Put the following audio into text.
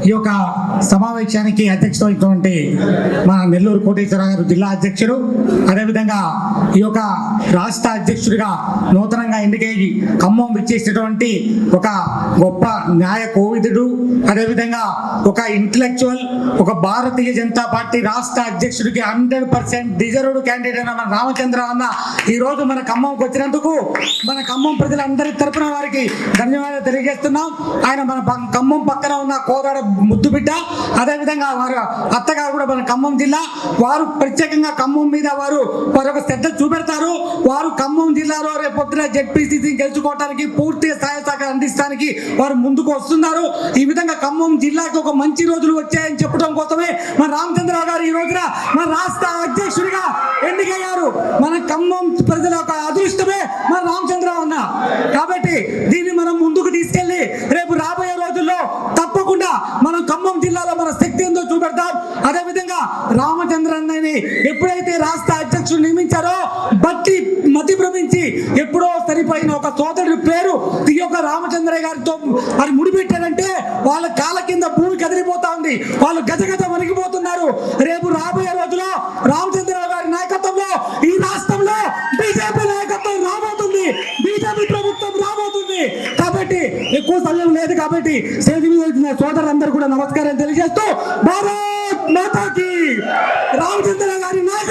ఈ యొక్క సమావేశానికి అధ్యక్షుడైనటువంటి మన నెల్లూరు కోటేశ్వరరావు గారు జిల్లా అధ్యక్షుడు, అదేవిధంగా ఈ యొక్క రాష్ట్ర అధ్యక్షుడిగా నూతనంగా ఎన్నికయ్యి ఖమ్మం విచ్చేసినటువంటి ఒక గొప్ప న్యాయ కోవిదుడు, అదేవిధంగా ఒక ఇంటలెక్చువల్, ఒక భారతీయ జనతా పార్టీ రాష్ట్ర అధ్యక్షుడికి 100% డిజర్వ్డ్ క్యాండిడేట్ అయిన మన రామచంద్ర అన్న ఈరోజు మన ఖమ్మంకి వచ్చినందుకు మన ఖమ్మం ప్రజలందరి తరపున వారికి ధన్యవాదాలు తెలియజేస్తున్నాం. ఆయన మన ఖమ్మం పక్కన ఉన్న కోదాడ ముద్దు బిడ్డ, అదేవిధంగా వారు అత్తగారు కూడా మన ఖమ్మం జిల్లా వారు ప్రత్యేకంగా ఖమ్మం మీద వారు ఒక శ్రద్ధ చూపెడతారు. వారు ఖమ్మం జిల్లాలో రేపు పొద్దున జెడ్పీసీసీ గెలుచుకోవడానికి పూర్తిగా సహాయ సహకారం అందించడానికి వారు ముందుకు వస్తున్నారు. ఈ విధంగా ఖమ్మం జిల్లాకి ఒక మంచి రోజులు వచ్చాయని చెప్పడం కోసమే మన రామచంద్రరావు గారు ఈ రోజున మన రాష్ట్ర అధ్యక్షుడిగా ఎన్నికయ్యారు. మన ఖమ్మం ప్రజల యొక్క అదృష్టమే మన రామచంద్రరావు అన్న. కాబట్టి దీన్ని మనం ముందుకు తీసుకెళ్లి రేపు రాబోయే రోజుల్లో తప్పకుండా మనం ఖమ్మం జిల్లాలో మన శక్తి ఏందో చూపెడతాం. అదేవిధంగా రామచంద్ర అన్నని ఎప్పుడైతే రాష్ట్ర అధ్యక్షుడు నియమించారో బట్టి మతి భ్రమించి ఎప్పుడో సరిపోయిన ఒక సోదరుడి పేరు ఈ యొక్క రామచంద్రయ్య గారితో మరి ముడిపెట్టారంటే వాళ్ళ కాళ్ళ కింద భూమి కదిలిపోతా ఉంది, వాళ్ళు గజగజ వణికిపోతున్నారు. రేపు రాబోయే రోజుల్లో రామచంద్రరావు గారి నాయకత్వంలో ఈ రాష్ట్రంలో బీజేపీ నాయకత్వం రాబోతుంది, బీజేపీ ప్రభుత్వం రాబోతుంది. కాబట్టి ఎక్కువ సమయం లేదు కాబట్టి సోదరులందరూ కూడా నమస్కారం తెలియజేస్తూ భారత్ మాతాకి రామచంద్ర గారి నాయకత్వం